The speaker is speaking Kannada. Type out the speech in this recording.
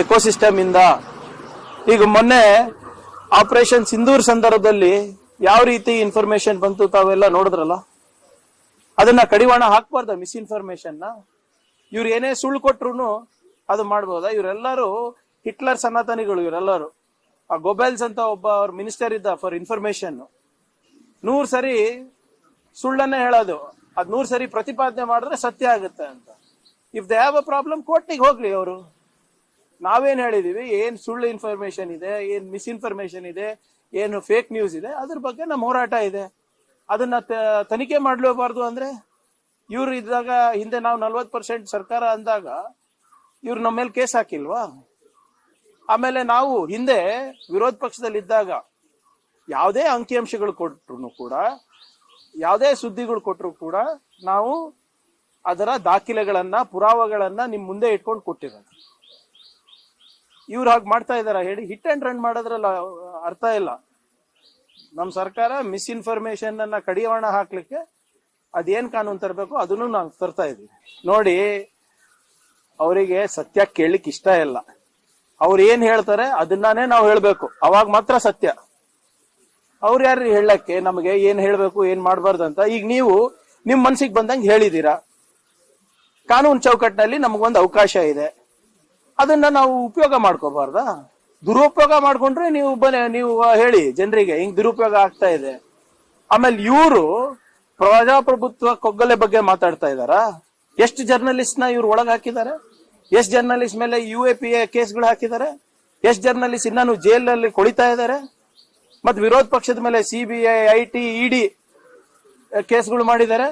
ಎಕೋಸಿಸ್ಟಮ್ ಇಂದ ಈಗ ಮೊನ್ನೆ ಆಪರೇಷನ್ ಸಿಂಧೂರ್ ಸಂದರ್ಭದಲ್ಲಿ ಯಾವ ರೀತಿ ಇನ್ಫಾರ್ಮೇಶನ್ ಬಂತು ತಾವೆಲ್ಲ ನೋಡಿದ್ರಲ್ಲ. ಅದನ್ನ ಕಡಿವಾಣ ಹಾಕ್ಬಾರ್ದ ಮಿಸ್ಇನ್ಫಾರ್ಮೇಶನ್ ನ. ಇವ್ರು ಏನೇ ಸುಳ್ಳು ಕೊಟ್ರು ಅದು ಮಾಡ್ಬೋದಾ? ಇವರೆಲ್ಲರೂ ಹಿಟ್ಲರ್ ಸನಾತನಿಗಳು. ಇವರೆಲ್ಲರೂ ಆ ಗೊಬೆಲ್ಸ್ ಅಂತ ಒಬ್ಬ ಅವ್ರ ಮಿನಿಸ್ಟರ್ ಇದ್ದ ಫಾರ್ ಇನ್ಫಾರ್ಮೇಶನ್. 100 ಸರಿ ಸುಳ್ಳನ್ನೇ ಹೇಳೋದು, ಅದ್ 100 ಸರಿ ಪ್ರತಿಪಾದನೆ ಮಾಡಿದ್ರೆ ಸತ್ಯ ಆಗುತ್ತೆ ಅಂತ. If they have a problem ಕೋರ್ಟಿಗೆ ಹೋಗ್ಲಿ ಅವರು. ನಾವೇನ್ ಹೇಳಿದೀವಿ, ಏನ್ ಸುಳ್ಳು ಇನ್ಫಾರ್ಮೇಶನ್ ಇದೆ, ಏನ್ ಮಿಸ್ಇನ್ಫಾರ್ಮೇಶನ್ ಇದೆ, ಏನು ಫೇಕ್ ನ್ಯೂಸ್ ಇದೆ, ಅದ್ರ ಬಗ್ಗೆ ನಮ್ಮ ಹೋರಾಟ ಇದೆ. ಅದನ್ನ ತನಿಖೆ ಮಾಡ್ಲೇಬಾರ್ದು ಅಂದ್ರೆ ಇವ್ರು ಇದ್ದಾಗ ಹಿಂದೆ ನಾವು 40% ಸರ್ಕಾರ ಅಂದಾಗ ಇವ್ರು ನಮ್ಮ ಮೇಲೆ ಕೇಸ್ ಹಾಕಿಲ್ವಾ? ಆಮೇಲೆ ನಾವು ಹಿಂದೆ ವಿರೋಧ ಪಕ್ಷದಲ್ಲಿ ಇದ್ದಾಗ ಯಾವುದೇ ಅಂಕಿಅಂಶಗಳು ಕೊಟ್ಟರು ಕೂಡ, ಯಾವುದೇ ಸುದ್ದಿಗಳು ಕೊಟ್ಟರು ಕೂಡ ನಾವು ಅದರ ದಾಖಲೆಗಳನ್ನ, ಪುರಾವೆಗಳನ್ನ ನಿಮ್ ಮುಂದೆ ಇಟ್ಕೊಂಡು ಕೊಟ್ಟಿರೋದು. ಇವ್ರು ಹಾಗೆ ಮಾಡ್ತಾ ಇದಾರ ಹೇಳಿ? ಹಿಟ್ ಅಂಡ್ ರನ್ ಮಾಡೋದ್ರಲ್ಲ ಅರ್ಥ ಇಲ್ಲ. ನಮ್ ಸರ್ಕಾರ ಮಿಸ್ಇನ್ಫಾರ್ಮೇಶನ್ ಅನ್ನ ಕಡಿವಾಣ ಹಾಕ್ಲಿಕ್ಕೆ ಅದೇನ್ ಕಾನೂನು ತರಬೇಕು ಅದನ್ನು ನಾವು ತರ್ತಾ ಇದೀವಿ. ನೋಡಿ, ಅವರಿಗೆ ಸತ್ಯ ಕೇಳಲಿಕ್ಕೆ ಇಷ್ಟ ಇಲ್ಲ. ಅವ್ರು ಏನ್ ಹೇಳ್ತಾರೆ ಅದನ್ನಾನೇ ನಾವು ಹೇಳ್ಬೇಕು, ಅವಾಗ ಮಾತ್ರ ಸತ್ಯ. ಅವ್ರು ಯಾರು ಹೇಳಕ್ಕೆ ನಮಗೆ ಏನ್ ಹೇಳ್ಬೇಕು ಏನ್ ಮಾಡ್ಬಾರ್ದು ಅಂತ? ಈಗ ನೀವು ನಿಮ್ ಮನ್ಸಿಗೆ ಬಂದಂಗೆ ಹೇಳಿದೀರಾ. ಕಾನೂನು ಚೌಕಟ್ಟಿನಲ್ಲಿ ನಮಗೊಂದು ಅವಕಾಶ ಇದೆ, ಅದನ್ನ ನಾವು ಉಪಯೋಗ ಮಾಡ್ಕೋಬಾರ್ದಾ? ದುರುಪಯೋಗ ಮಾಡ್ಕೊಂಡ್ರೆ ನೀವು ಹೇಳಿ ಜನರಿಗೆ ಹಿಂಗ್ ದುರುಪಯೋಗ ಆಗ್ತಾ ಇದೆ. ಆಮೇಲೆ ಇವರು ಪ್ರಜಾಪ್ರಭುತ್ವ ಕೊಗ್ಗಲೆ ಬಗ್ಗೆ ಮಾತಾಡ್ತಾ ಇದಾರ. ಎಷ್ಟು ಜರ್ನಲಿಸ್ಟ್ ನ ಇವ್ರು ಒಳಗ್ ಹಾಕಿದ್ದಾರೆ? ಎಷ್ಟು ಜರ್ನಲಿಸ್ಟ್ ಮೇಲೆ UAPA ಕೇಸ್ಗಳು ಹಾಕಿದ್ದಾರೆ? ಎಷ್ಟು ಜರ್ನಲಿಸ್ಟ್ ಇನ್ನೂ ಜೈಲಲ್ಲಿ ಕೊಳಿತಾ ಇದ್ದಾರೆ? ಮತ್ ವಿರೋಧ ಪಕ್ಷದ ಮೇಲೆ CBI, IT, ED ಕೇಸ್ಗಳು ಮಾಡಿದ್ದಾರೆ.